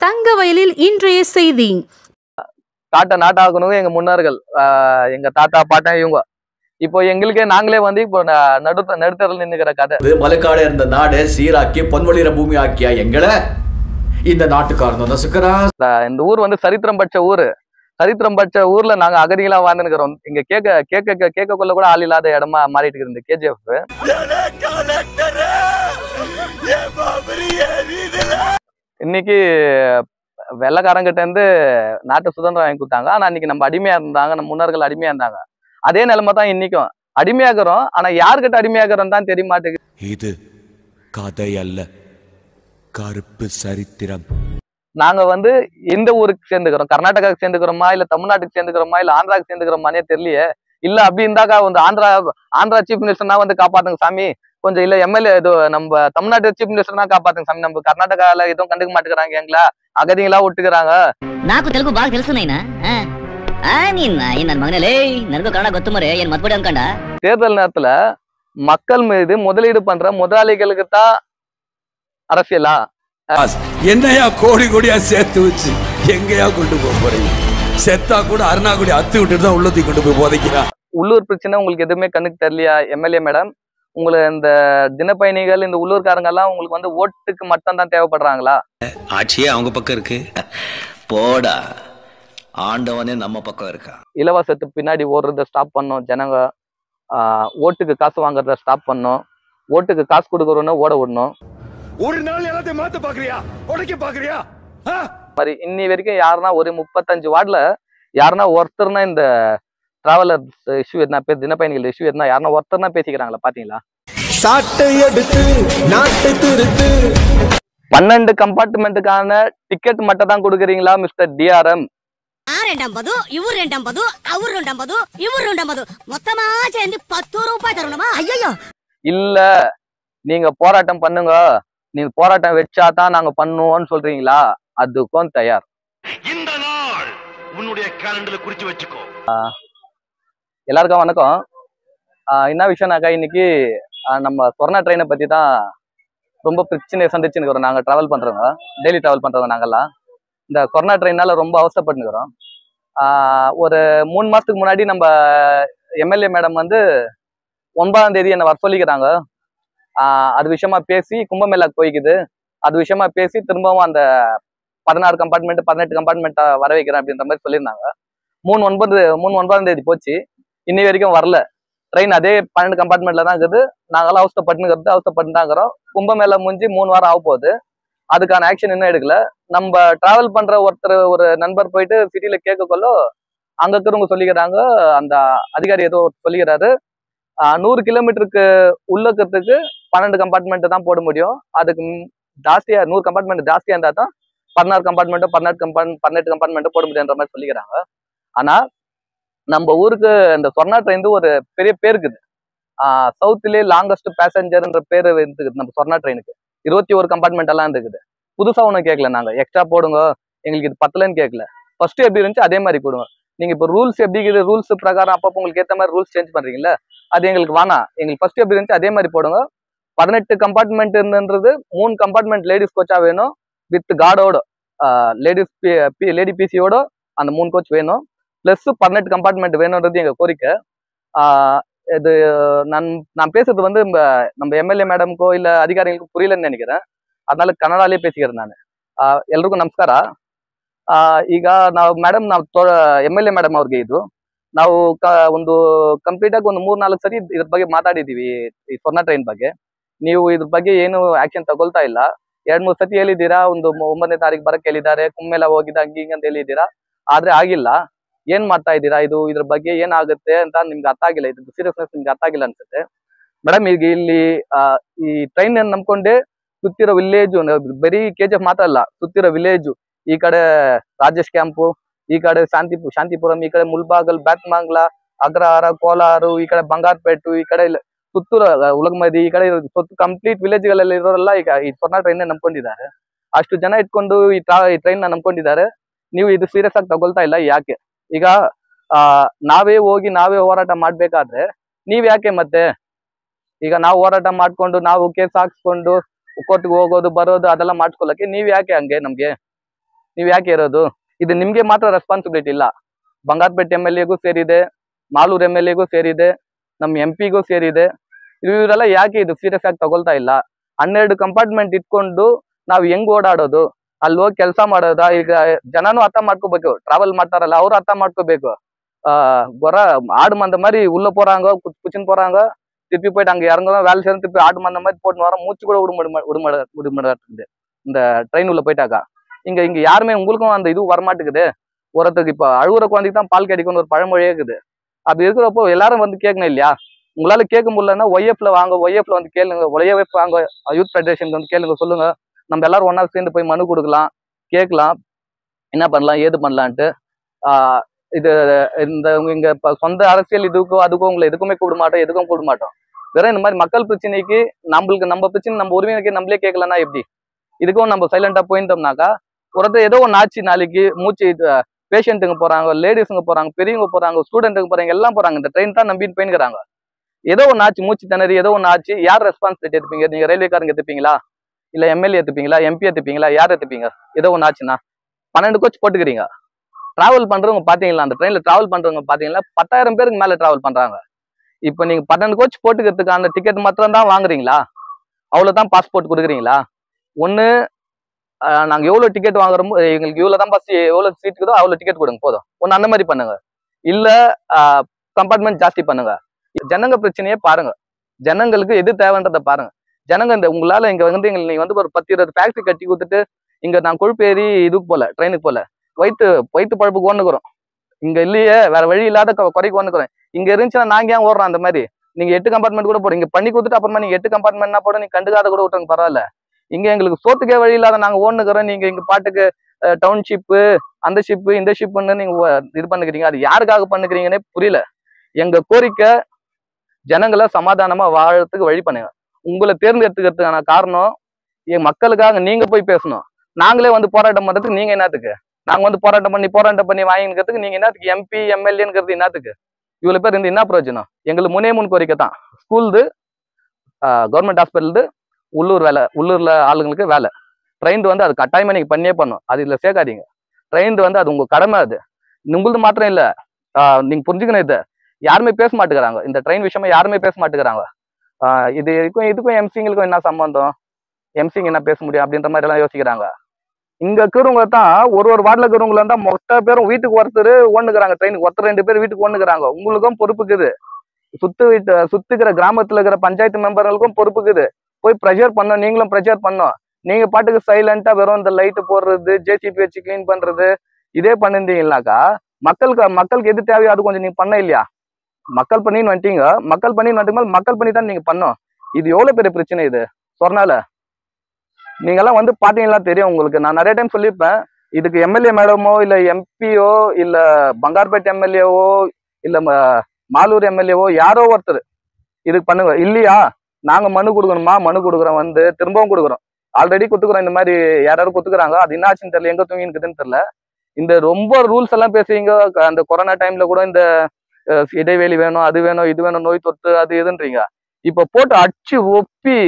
தங்கவயலில் இன்றைய செய்தி. காட்டை நாட்டாக்கணும் எங்க முன்னோர்கள், எங்க தாத்தா பாட்டன் இவங்க. இப்போ எங்களுக்கே நாங்களே வந்து இப்போ நடுத்தரில் நின்னுக்கிற கதை. மலைக்காடு இருந்த நாடு சீராக்கி பொன்வழிற பூமி ஆக்கியா எங்களை இந்த நாட்டுக்காரன் நசுக்கிறான். இந்த ஊர் வந்து சரித்திரம் பட்ச ஊரு. சரித்திரம் பட்ச ஊர்ல நாங்க அகதிகளா வாழ்ந்துக்கிறோம். இங்க கேட்க கொள்ள கூட ஆள் இல்லாத இடமா மாறிட்டு இருக்கு இந்த கேஜிஎஃப். இன்னைக்கு வெள்ளக்காரங்கிட்ட இருந்து நாட்டு சுதந்திரம் வாங்கி கொடுத்தாங்க. ஆனா இன்னைக்கு நம்ம அடிமையா இருந்தாங்க, நம்ம முன்னோர்கள் அடிமையா இருந்தாங்க. அதே நிலைமை தான் இன்னைக்கும். அடிமையாகிறோம், ஆனா யாருக்கிட்ட அடிமையாகிறோம் தான் தெரிய மாட்டேங்குது. இது கதை அல்ல, கருப்பு சரித்திரம். நாங்க வந்து எந்த ஊருக்கு சேர்ந்துக்கிறோம், கர்நாடகாவுக்கு சேர்ந்துக்கிறோமா இல்ல தமிழ்நாட்டுக்கு சேர்ந்துக்கிறோமா இல்ல ஆந்திராவுக்கு சேர்ந்துக்கிறோமானே தெரியலையே. இல்ல அப்படி இருந்தாக்கா வந்து ஆந்திரா சீஃப் மினிஸ்டர்னா வந்து காப்பாத்துங்க சாமி, கொஞ்சம் இல்ல எம்எல்ஏ இது நம்ம தமிழ்நாட்டு சீஃப் மினிஸ்டர்னா காப்பாத்துங்க சாமி, நம்ம கர்நாடகால எதுவும் கண்டுக்க மாட்டேங்கிறாங்க, எங்களா அகதிகளா விட்டுக்கிறாங்க. నాకు తెలుగు బాగా తెలుసు నైనా ನನ್ನ ಮಗನೇ ನನಗೂ ಕನ್ನಡ ಗೊತ್ತು ಮರೆ ಏನ್ ಮತ್ಬಿಡಿ ಅನ್ಕೊಂಡ. தேர்தல் நேரத்துல மக்கள் மீது முதலீடு பண்ற முதலாளிகளுக்கு தான் அரசியலா? என்னையா கோடி கோடியா சேர்த்து வச்சு எங்கயா கொண்டு போறீங்க? செத்தா கூட அருணாக்குடி அத்து விட்டுட்டு தான் உள்ளத்தை கொண்டு போய் போதைக்கிறான். உள்ளூர் பிரச்சனை உங்களுக்கு எதுவுமே கண்ணுக்கு தெரியலையா எம்எல்ஏ மேடம்? உங்களுக்கு இந்த தினப்பயணிகள் இந்த உள்ளூர்காரங்க எல்லாம் உங்களுக்கு வந்து ஓட்டுக்கு மட்டும் தான் தேவைப்படுறாங்களா? ஆட்சியே அவங்க பக்கம் இருக்கு, போடா ஆண்டவனே நம்ம பக்கம் இருக்கா. இலவசத்துக்கு பின்னாடி ஓடுறத ஸ்டாப் பண்ணோம் ஜனங்க. ஓட்டுக்கு காசு வாங்குறத ஸ்டாப் பண்ணோம். ஓட்டுக்கு காசு கொடுக்கறோன்னு ஓட விடணும். ஒரு நாள் எல்லாத்தையும் மாத்த பாக்குறியா, உடைக்க பாக்குறியா? மாதிரி இன்னி வரைக்கும் யாருன்னா ஒரு 35 வார்டுல யாருன்னா ஒருத்தர்னா இந்த டிராவலர் இஷ்யூ எதுனா பேர் தினப்பயணிகள் இஷ்யூ எதுனா யாருன்னா ஒருத்தர்னா பேசிக்கிறாங்களா பாத்தீங்களா? 12 கம்பார்ட்மெண்ட்டுக்கான டிக்கெட் மட்டும் தான் கொடுக்குறீங்களா மிஸ்டர் டிஆர்எம்? இல்ல நீங்க போராட்டம் பண்ணுங்க, நீங்க போராட்டம் வச்சாதான் நாங்க பண்ணுவோம்னு சொல்றீங்களா? அதுக்கும் தயார். இந்த நாள் உன்னுடைய கேலண்டர்ல குறிச்சு வச்சுக்கோ. எல்லாருக்கும் வணக்கம். என்ன விஷயம்னாக்கா இன்னைக்கு நம்ம கொரோனா ட்ரெயினை பத்தி தான் ரொம்ப பிரச்சனையை சந்திச்சுன்னு நாங்க டிராவல் பண்றவங்க, டெய்லி டிராவல் பண்றவங்க நாங்கெல்லாம் இந்த கொரோனா ட்ரெயினால ரொம்ப அவசரப்பட்டுக்கிறோம். ஒரு 3 மாசத்துக்கு முன்னாடி நம்ம எம்எல்ஏ மேடம் வந்து 9ஆம் தேதி என்னை வர சொல்லிக்கிறாங்க. அது விஷயமா பேசி கும்பமேளாக்கு போய்க்குது. அது விஷயமா பேசி திரும்பவும் அந்த 16 கம்பார்ட்மெண்ட் 18 கம்பார்ட்மெண்ட்டா வர வைக்கிறேன் அப்படின்ற மாதிரி சொல்லியிருந்தாங்க. 3/9 தேதி போச்சு, இன்னி வரைக்கும் வரல. ட்ரெயின் அதே 12 கம்பார்ட்மெண்ட்ல தான் இருக்குது. நாங்களாம் அவசரப்பட்டு தான் இருக்கிறோம். கும்பமேளா முடிஞ்சு 3 வாரம் ஆக போகுது. அதுக்கான ஆக்ஷன் இன்னும் எடுக்கல. நம்ம டிராவல் பண்ற ஒரு நண்பர் போயிட்டு சிட்டியில கேட்க கொள்ள அங்க இருக்கிறவங்க சொல்லிக்கிறாங்க, அந்த அதிகாரி ஏதோ சொல்லிக்கிறாரு, 100 கிலோமீட்டருக்கு உள்ளக்கிறதுக்கு 12 கம்பார்ட்மெண்ட் தான் போட முடியும். அதுக்கு ஜாஸ்தியா 100 கம்பார்ட்மெண்ட் ஜாஸ்தியா இருந்தா தான் 16 கம்பார்ட்மெண்ட்டோ 18 கம்பார்ட்மெண்ட்டோ போட முடியுன்ற மாதிரி சொல்லிக்கிறாங்க. ஆனா நம்ம ஊருக்கு இந்த சொர்ணா ட்ரெயின் ஒரு பெரிய பேர் இருக்குது. சவுத்திலே லாங்கஸ்ட் பேசஞ்சர்ன்ற பேர் இருக்குது நம்ம சொர்ணா ட்ரெயினுக்கு. 21 கம்பார்ட்மெண்ட் எல்லாம் இருக்குது. புதுசா ஒன்றும் கேட்கல, நாங்க எக்ஸ்ட்ரா போடுங்க எங்களுக்கு இது பத்தலன்னு கேட்கல. ஃபர்ஸ்ட் எப்படி இருந்துச்சு அதே மாதிரி போடுங்க. நீங்க இப்போ ரூல்ஸ் எப்படி இருக்குது, ரூல்ஸ் பிரகாரம் அப்பப்போ உங்களுக்கு ஏற்ற மாதிரி ரூல்ஸ் சேஞ்ச் பண்றீங்கல்ல, அது எங்களுக்கு வேணாம். எங்களுக்கு ஃபர்ஸ்ட் எப்படி இருந்துச்சு அதே மாதிரி போடுங்க. 18 கம்பார்ட்மெண்ட் இருந்தது 3 கம்பார்ட்மெண்ட் லேடிஸ் கோச்சா வேணும், வித் கார்டோட லேடி பிசியோட அந்த 3 கோச் வேணும். பிளஸ் 18 கம்பார்ட்மெண்ட் வேணும்ன்றது எங்க கோரிக்கை. இது நான் பேசுறது வந்து நம்ம எம்எல்ஏ மேடம்க்கோ இல்ல அதிகாரிகளுக்கு புரியலன்னு நினைக்கிறேன். அதனால ಕನ್ನಡಾಲೇ பேசிக்கிறேன் ನಾನು. ಎಲ್ರಿಗೂ ನಮಸ್ಕಾರ. ಈಗ ನಾವು ಮೇಡಮ್ ಎಮ್ಎಲ್ಎ ಮೇಡಮ್ ಅವ್ರಿಗೆ ನಾವು ಒಂದು ಕಂಪ್ಲೀಟ್ ಆಗಿ ಒಂದು 3-4 ಸರಿ ಇದ್ರ ಬಗ್ಗೆ ಮಾತಾಡಿದೀವಿ, ಈ ಸ್ವರ್ಣ ಟ್ರೈನ್ ಬಗ್ಗೆ. ನೀವು ಇದ್ರ ಬಗ್ಗೆ ಏನು ಆಕ್ಷನ್ ತಗೊಳ್ತಾ ಇಲ್ಲ. 2-3 ಸತಿ ಹೇಳಿದ್ದೀರಾ, ಒಂದು 9ನೇ ತಾರೀಕು ಬರಕ್ಕೆ ಹೇಳಿದ್ದಾರೆ, ಕುಮ್ಮೆಲ್ಲ ಹೋಗಿದ್ದ ಹಿಂಗ ಅಂತ ಹೇಳಿದ್ದೀರಾ, ಆದ್ರೆ ಆಗಿಲ್ಲ. ಏನ್ ಮಾಡ್ತಾ ಇದ್ದೀರಾ, ಇದ್ರ ಬಗ್ಗೆ ಏನಾಗುತ್ತೆ ಅಂತ ನಿಮ್ಗೆ ಅರ್ಥ ಆಗಿಲ್ಲ, ಇದ್ರ ಸೀರಿಯಸ್ನೆಸ್ ನಿಮ್ಗೆ ಅರ್ಥ ಆಗಿಲ್ಲ ಅನ್ಸುತ್ತೆ ಮೇಡಮ್. ಈಗ ಇಲ್ಲಿ ಈ ಟ್ರೈನ್ ನಂಬ್ಕೊಂಡೆ ಸುತ್ತಿರೋ ವಿಲೇಜು, ಬರೀ ಕೆಜಿಎಫ್ ಮಾತ್ರ ಅಲ್ಲ, ಸುತ್ತಿರೋ ವಿಲೇಜು, ಈ ಕಡೆ ರಾಜೇಶ್ ಕ್ಯಾಂಪು, ಈ ಕಡೆ ಶಾಂತಿಪುರಂ, ಈ ಕಡೆ ಮುಲ್ಬಾಗಲ್, ಬ್ಯಾತ್ಮಾಂಗ್ಲಾ, ಅಗ್ರಹಾರ, ಕೋಲಾರು, ಈ ಕಡೆ ಬಂಗಾರಪೇಟು, ಈ ಕಡೆ ಸುತ್ತೂರು ಉಲಗಮದಿ, ಈ ಕಡೆ ಕಂಪ್ಲೀಟ್ ವಿಲೇಜ್ಗಳಲ್ಲಿ ಇರೋರೆಲ್ಲ ಈಗ ಈ ಸ್ವರ್ಣ ಟ್ರೈನ್ ನಂಬ್ಕೊಂಡಿದ್ದಾರೆ. ಅಷ್ಟು ಜನ ಇಟ್ಕೊಂಡು ಈ ಟ್ರೈನ್ ನಂಬ್ಕೊಂಡಿದ್ದಾರೆ. ನೀವು ಇದು ಸೀರಿಯಸ್ ಆಗಿ ತಗೊಳ್ತಾ ಇಲ್ಲ, ಯಾಕೆ? ಈಗ ನಾವೇ ಹೋಗಿ ನಾವೇ ಹೋರಾಟ ಮಾಡ್ಬೇಕಾದ್ರೆ ನೀವ್ ಯಾಕೆ ಮತ್ತೆ? ಈಗ ನಾವು ಹೋರಾಟ ಮಾಡ್ಕೊಂಡು ನಾವು ಕೇಸ್ ಹಾಕ್ಸ್ಕೊಂಡು ಕೋರ್ಟ್ಗೆ ಹೋಗೋದು ಬರೋದು ಅದೆಲ್ಲ ಮಾಡ್ಕೊಳಕ್ಕೆ ನೀವ್ ಯಾಕೆ ಹಂಗೆ ನಮ್ಗೆ? ನೀವು ಯಾಕೆ ಇರೋದು? ಇದು ನಿಮ್ಗೆ ಮಾತ್ರ ರೆಸ್ಪಾನ್ಸಿಬಿಲಿಟಿ ಇಲ್ಲ, ಬಂಗಾರಪೇಟೆ MLA ಗೂ ಸೇರಿದೆ, ಮಾಲೂರು MLA ಗೂ ಸೇರಿದೆ, ನಮ್ಮ MP ಗೂ ಸೇರಿದೆ. ಇವರೆಲ್ಲ ಯಾಕೆ ಇದು ಸೀರಿಯಸ್ ಆಗಿ ತಗೊಳ್ತಾ ಇಲ್ಲ? 12 ಕಂಪಾರ್ಟ್ಮೆಂಟ್ ಇಟ್ಕೊಂಡು ನಾವು ಹೆಂಗ್ ಓಡಾಡೋದು? ಅಲ್ಲಿ ಹೋಗಿ ಕೆಲಸ ಮಾಡೋದ? ಈಗ ಜನನು ಅರ್ಥ ಮಾಡ್ಕೋಬೇಕು, ಟ್ರಾವೆಲ್ ಮಾಡ್ತಾರಲ್ಲ ಅವ್ರು ಅರ್ಥ ಮಾಡ್ಕೋಬೇಕು. கொர ஆடு மந்த மாதிரி உள்ள போறாங்க, குச்சின்னு போறாங்க, திருப்பி போயிட்டு அங்க இறங்குறோம், வேலை செய்யணும், திருப்பி ஆடு மந்த மாதிரி போட்டு வரோம், மூச்சு கூட விடுமாட்டேங்குது இந்த ட்ரெயின் உள்ள போயிட்டாக்கா. இங்க இங்க யாருமே உங்களுக்கும் அந்த இது வரமாட்டேங்குது. ஒருத்தருக்கு இப்ப அழுகுற குழந்தைக்கு தான் பால் கிடைக்கும்னு ஒரு பழமொழியே இருக்குது. அப்படி இருக்கிறப்போ எல்லாரும் வந்து கேட்கணும் இல்லையா? உங்களால கேட்க முடியலன்னா OIF-ல வாங்க, OIF-ல வந்து கேளுங்க, OIF வாங்க, யூத் ஃபெடரேஷனுக்கு வந்து கேளுங்க, சொல்லுங்க. நம்ம எல்லாரும் ஒன்னா சேர்ந்து போய் மனு கொடுக்கலாம், கேட்கலாம், என்ன பண்ணலாம் ஏது பண்ணலான்ட்டு. இது இந்த இங்க சொந்த அரசியல் இதுக்கோ அதுக்கோ உங்களை எதுக்குமே கூப்பிட மாட்டோம், எதுக்கும் கூப்பிட மாட்டோம். வெறும் இந்த மாதிரி மக்கள் பிரச்சனைக்கு நம்மளுக்கு நம்ம பிரச்சனை நம்ம உரிமைக்கு நம்மளே கேட்கலன்னா எப்படி? இதுக்கும் நம்ம சைலண்டா போயிருந்தோம்னாக்கா ஒருத்தர் ஏதோ ஒன்று ஆச்சு, நாளைக்கு மூச்சு பேஷண்ட்டுங்க போறாங்க, லேடிஸுங்க போறாங்க, பெரியவங்க போறாங்க, ஸ்டூடெண்ட்டுங்க போறாங்க, எல்லாம் போறாங்க. இந்த ட்ரெயின் தான் நம்பின்னு போயின்னுக்கிறாங்க. ஏதோ ஒன்று ஆச்சு, மூச்சு திணறி ஏதோ ஒன்று ஆச்சு, யார் ரெஸ்பான்சிபிலிட்டி எடுப்பீங்க? நீங்க ரயில்வேக்காரங்க எடுத்துப்பீங்களா, இல்ல MLA எடுத்துப்பீங்களா, MP எடுத்துப்பீங்களா, யார் எடுத்துப்பீங்க? ஏதோ ஒன்று ஆச்சுன்னா 12 கோச் போட்டுக்கிறீங்க. டிராவல் பண்றவங்க பாத்தீங்களா, அந்த ட்ரெயின்ல டிராவல் பண்றவங்க பாத்தீங்களா 10,000 பேருக்கு மேல டிராவல் பண்றாங்க. இப்ப நீங்க 12 கோச் போட்டுக்கிறதுக்கான டிக்கெட் மாத்திரம் தான் வாங்குறீங்களா? அவ்வளவுதான் பாஸ்போர்ட் கொடுக்குறீங்களா? ஒண்ணு நாங்க எவ்வளவு டிக்கெட் வாங்குறோமோ எங்களுக்கு இவ்வளவுதான் பஸ் எவ்வளவு சீட் இருக்குதோ அவ்வளவு டிக்கெட் கொடுங்க போதும். ஒண்ணு அந்த மாதிரி பண்ணுங்க, இல்ல கம்பார்ட்மெண்ட் ஜாஸ்தி பண்ணுங்க. ஜனங்க பிரச்சனையே பாருங்க, ஜனங்களுக்கு எது தேவைன்றதை பாருங்க. ஜனங்க இந்த உங்களால இங்க வந்து நீங்க வந்து ஒரு 10-20 ஃபேக்டரி கட்டி கொடுத்துட்டு இங்க நான் கொழுப்பேறி இதுக்கு போல ட்ரெயினுக்கு போல வயிற்று பழப்புக்கு ஒண்ணுக்குறோம். இங்க இல்லையே, வேற வழி இல்லாத குறைக்கு ஒண்ணுக்குறோம். இங்க இருந்துச்சுன்னா நாங்க ஏன் ஓடுறோம்? அந்த மாதிரி நீங்க 8 கம்பார்ட்மெண்ட் கூட போறீங்க, பண்ணி கொடுத்துட்டு அப்புறமா நீங்க 8 கம்பார்ட்மெண்ட்னா போட நீங்க கண்டுக்காத கூட விட்டுருங்க, பரவாயில்ல. இங்க எங்களுக்கு சோத்துக்கே வழி இல்லாத நாங்க ஓடுனுக்கிறோம், நீங்க இங்க பாட்டுக்கு டவுன்ஷிப்பு அந்த ஷிப்பு இந்த ஷிப்புன்னு நீங்க இது பண்ணுக்கிறீங்க. அது யாருக்காக பண்ணுக்கிறீங்கன்னே புரியல. எங்க கோரிக்கை ஜனங்களை சமாதானமா வாழறதுக்கு வழி பண்ணுங்க. உங்களை தேர்ந்தெடுத்துக்கிறதுக்கான காரணம் என் மக்களுக்காக நீங்க போய் பேசணும். நாங்களே வந்து போராட்டம் பண்றதுக்கு நீங்க என்னத்துக்கு? நாங்க வந்து போராட்டம் பண்ணி வாங்கிக்கிறதுக்கு நீங்க என்னத்துக்கு? MP MLAங்கிறது என்னத்துக்கு? இவ்வளவு பேர் இருந்து என்ன பிரயோஜனம்? எங்களுக்கு முன் கோரிக்கை தான், ஸ்கூல்து, கவர்மெண்ட் ஹாஸ்பிட்டல்து, உள்ளூர் வேலை, உள்ளூர்ல ஆளுங்களுக்கு வேலை. ட்ரெயின் வந்து அது கட்டாயமா நீங்க பண்ணியே பண்ணும், அது இதுல சேர்க்காதீங்க. ட்ரெயின் வந்து அது உங்க கடமை, அது உங்களது மாத்திரம் இல்ல. நீங்க புரிஞ்சுக்கணும், இது யாருமே பேச மாட்டேங்கிறாங்க. இந்த ட்ரெயின் விஷயமா யாருமே பேச மாட்டேங்கிறாங்க. இதுக்கும் MCங்களுக்கும் என்ன சம்பந்தம்? MCங்க என்ன பேச முடியும் அப்படின்ற மாதிரி எல்லாம் யோசிக்கிறாங்க. இங்க இருக்கிறவங்க தான் ஒரு வார்டில் இருக்கிறவங்கள இருந்தா மொத்த பேரும் வீட்டுக்கு ஒருத்தர் ஒண்ணுக்குறாங்க, ட்ரெயினுக்கு ஒருத்தர் 2 பேர் வீட்டுக்கு ஒண்ணுக்குறாங்க. உங்களுக்கும் பொறுப்புக்குது, சுத்துக்கிற கிராமத்துல இருக்கிற பஞ்சாயத்து மெம்பர்களுக்கும் பொறுப்புக்குது. போய் ப்ரெஷர் பண்ணோம், நீங்களும் ப்ரெஷர் பண்ணோம். நீங்க பாட்டுக்கு சைலண்டா வெறும் இந்த லைட்டு போடுறது, JCB வச்சு கிளீன் பண்றது இதே பண்ணிருந்தீங்கன்னாக்கா மக்களுக்கு எது தேவையோ அது கொஞ்சம் நீங்க பண்ண இல்லையா? மக்கள் பண்ணின்னு வந்துட்டீங்க, மக்கள் பண்ணி தான் நீங்க பண்ணோம். இது எவ்வளவு பெரிய பிரச்சனை இது சொன்னால. நீங்க எல்லாம் வந்து பாத்தீங்கன்னா தெரியும் உங்களுக்கு. நான் நிறைய டைம் சொல்லியிருப்பேன், இதுக்கு MLA மேடமோ இல்ல MPயோ இல்ல பங்கார்பேட் MLAவோ இல்ல மாலூர் MLAவோ யாரோ ஒருத்தர் இதுக்கு பண்ணுங்க. இல்லையா நாங்க மனு கொடுக்கணுமா? மனு கொடுக்குறோம், வந்து திரும்பவும் கொடுக்குறோம், ஆல்ரெடி கொடுத்துக்குறோம். இந்த மாதிரி யாராரும் கொடுத்துக்குறாங்க, அது என்ன ஆச்சுன்னு தெரியல, எங்க தூங்கி இருக்குதுன்னு தெரியல. இந்த ரொம்ப ரூல்ஸ் எல்லாம் பேசுறீங்க. அந்த கொரோனா டைம்ல கூட இந்த இடைவெளி வேணும், அது வேணும், இது வேணும், நோய் தொற்று அது இதுன்றீங்க. இப்ப போட்டு அடிச்சு ஒப்பி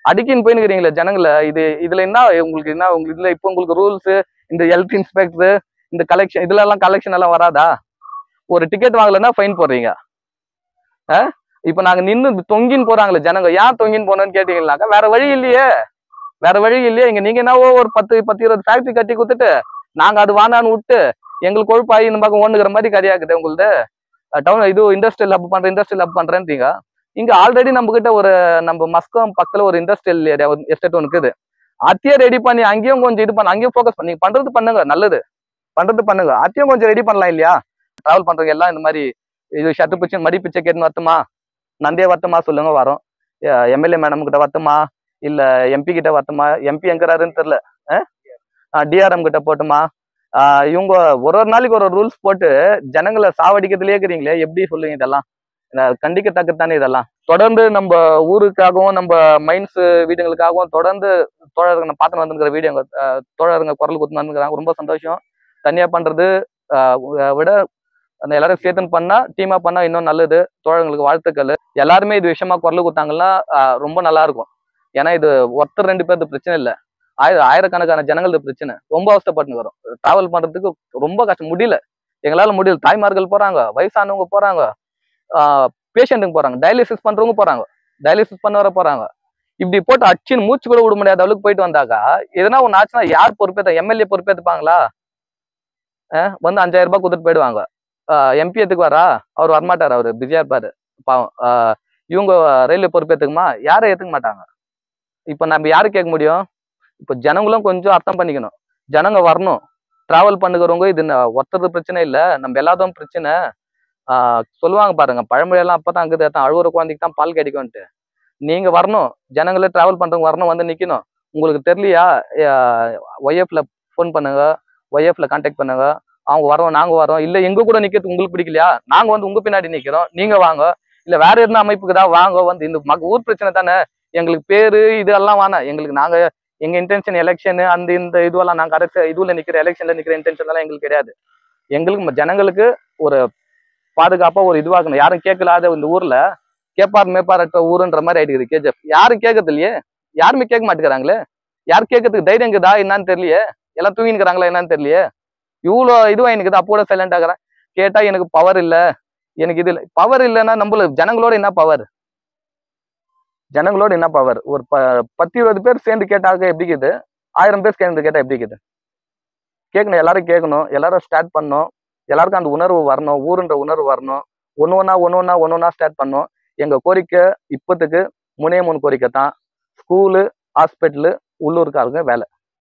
அடிக்கின்னு போயின்னுக்கிறீங்களே ஜனங்களை. இதுல என்ன உங்களுக்கு இதுல இப்போ உங்களுக்கு ரூல்ஸ், இந்த ஹெல்த் இன்ஸ்பெக்டர், இந்த கலெக்ஷன், இதுல எல்லாம் கலெக்ஷன் எல்லாம் வராதா? ஒரு டிக்கெட் வாங்கலன்னா ஃபைன் போடுறீங்க. இப்ப நாங்க நின்று தொங்கின்னு போறாங்களே ஜனங்க, ஏன் தொங்கின்னு போனோம்னு கேட்டீங்கன்னாக்கா வேற வழி இல்லையே. இங்க நீங்க என்னவோ ஒரு 10-20 ஃபேக்டரி கட்டி கொடுத்துட்டு நாங்க அது வானான்னு விட்டு எங்களுக்கு கொழுப்பாகி இந்த பக்கம் ஒண்ணுக்கிற மாதிரி கதையாக்குது உங்களுது. டவுன் இது இண்டஸ்ட்ரியல் ஹப் பண்றேன்றீங்க. இங்க ஆல்ரெடி நம்ம கிட்ட நம்ம மஸ்கம் பக்கத்துல ஒரு இண்டஸ்ட்ரியல் ஏரியா எஸ்டேட் ஒன்று இருக்குது. அத்தையே ரெடி பண்ணி அங்கேயும் கொஞ்சம் இது பண்ண, அங்கேயும் ஃபோக்கஸ் பண்ணி பண்றது பண்ணுங்க, நல்லது பண்ணுங்க. அத்தையும் கொஞ்சம் ரெடி பண்ணலாம் இல்லையா? டிராவல் பண்றவங்க எல்லாம் இந்த மாதிரி இது ஷர்ட் பிச்சை மடி பிச்சை கேட்டு வரட்டுமா, நந்தே வரட்டுமா சொல்லுங்க, வரோம். MLA மேடம் கிட்ட வரட்டுமா, இல்ல MP கிட்ட வரட்டுமா? MP எங்கிறாருன்னு தெரியல, DRM கிட்ட போட்டுமா? இவங்க ஒரு நாளைக்கு ஒரு ரூல்ஸ் போட்டு ஜனங்களை சாவடிக்கிறதுலயே இருக்கிறீங்களே, எப்படி சொல்லுங்க? இதெல்லாம் கண்டிக்கத்தக்கத்தானே. இதெல்லாம் தொடர்ந்து நம்ம ஊருக்காகவும் நம்ம மைன்ஸ் வீடுகளுக்காகவும் தொடர்ந்து தோழருங்க பார்த்து வந்துருக்கிற வீடியோ தோழருங்க குரல் கொடுத்து வந்துருக்காங்க. ரொம்ப சந்தோஷம். தனியா பண்றது விட அந்த எல்லாரும் சேர்த்துன்னு பண்ணா, டீமா பண்ணா இன்னும் நல்லது. தோழர்களுக்கு வாழ்த்துக்கள். எல்லாருமே இது விஷயமா குரல் கொடுத்தாங்கன்னா ரொம்ப நல்லா இருக்கும். ஏன்னா இது ஒருத்தர் 2 பேருக்கு பிரச்சனை இல்லை, ஆயிரக்கணக்கான ஜனங்களுக்கு பிரச்சனை, ரொம்ப அவஸ்தைப்பட்டு வரும். டிராவல் பண்றதுக்கு ரொம்ப கஷ்டம், முடியல, எங்களால முடியல. தாய்மார்கள் போறாங்க, வயசானவங்க போறாங்க, பேஷண்ட்டுங்க போறாங்க, டயாலிசிஸ் பண்றவங்க போறாங்க, டயாலிசிஸ் பண்ண வர போறாங்க. இப்படி போட்டு அச்சின்னு மூச்சு கூட விட முடியாத அளவுக்கு போயிட்டு வந்தாக்கா எதனா ஒன்று ஆச்சுன்னா யார் பொறுப்பேற்ற? எம்எல்ஏ பொறுப்பேற்றுப்பாங்களா? வந்து 5000 ரூபாய் கொடுத்துட்டு போயிடுவாங்க. எம்பி எதுக்கு வரா? அவர் வரமாட்டார், அவரு பிஸியா இருப்பாரு பாவம். இவங்க ரயில்வே பொறுப்பேற்றுக்குமா? யாரும் ஏத்துக்க மாட்டாங்க. இப்ப நம்ம யாரு கேட்க முடியும்? இப்ப ஜனங்களும் கொஞ்சம் அர்த்தம் பண்ணிக்கணும். ஜனங்க வரணும், டிராவல் பண்ணுகிறவங்க. இது ஒருத்தருக்கு பிரச்சனை இல்லை, நம்ம எல்லாத்தையும் பிரச்சனை. சொல்லுவாங்க பாருங்க பழமொழியெல்லாம், அப்பதான் அங்குது அழுவுற குழந்தைக்கு தான் பால் கிடைக்கும்ட்டு. நீங்க வரணும், ஜனங்களே டிராவல் பண்றவங்க வரணும், வந்து நிக்கணும். உங்களுக்கு தெரியலையா? ஒய்எஃப்ல ஃபோன் பண்ணுங்க, ஒய்எஃப்ல கான்டாக்ட் பண்ணுங்க, அவங்க வரோம், நாங்க வரோம். இல்ல எங்க கூட நிக்கிறது உங்களுக்கு பிடிக்கலையா? நாங்க வந்து உங்க பின்னாடி நிக்கிறோம், நீங்க வாங்க. இல்ல வேற எதுனா அமைப்புக்கு தான் வாங்க. வந்து இந்த ஊர் பிரச்சனை தானே, எங்களுக்கு பேரு இதெல்லாம் வேணாம். எங்களுக்கு நாங்க எங்க இன்டென்ஷன் எலெக்ஷன் அந்த இந்த இதுவெல்லாம் நாங்க அரசு இதுல நிக்கிற எலெக்ஷன்ல நிக்கிற இன்டென்ஷன் எல்லாம் எங்களுக்கு கிடையாது. எங்களுக்கு ஜனங்களுக்கு ஒரு பாதுகாப்பா ஒரு இதுவாகணும். யாரும் கேட்கலாத இந்த ஊர்ல கேப்பார் மேப்பாரற்ற ஊருன்ற மாதிரி ஆயிடுது கேஜிஎஃப். யாரும் கேட்கறது இல்லையே, யாருமே கேட்க மாட்டேங்கிறாங்களே. யாரும் கேட்கறதுக்கு தைரியம் இருக்குதா என்னன்னு தெரியலையே, எல்லாம் தூங்கினுக்கிறாங்களா என்னன்னு தெரியலையே. இவ்வளோ இதுவா எனக்கு அப்போட சைலண்ட் ஆகிறேன். கேட்டா எனக்கு பவர் இல்லை, எனக்கு இது இல்லை. பவர் இல்லைன்னா நம்மளுக்கு ஜனங்களோட என்ன பவர்? ஜனங்களோட என்ன பவர்? ஒரு 10-20 பேர் சேர்ந்து கேட்டாக்க எப்படி இருக்குது? 1000 பேர் சேர்ந்து கேட்டா எப்படி இருக்குது? கேட்கணும், எல்லாரும் கேட்கணும், எல்லாரும் ஸ்டார்ட் பண்ணணும், எல்லாருக்கும் அந்த உணர்வு வரணும், ஊருன்ற உணர்வு வரணும். ஒன்னொன்னா ஸ்டார்ட் பண்ணணும். எங்க கோரிக்கை இப்போத்துக்கு 3 கோரிக்கை தான். ஸ்கூலு, ஹாஸ்பிட்டலு, உள்ளூருக்காரங்க வேலை.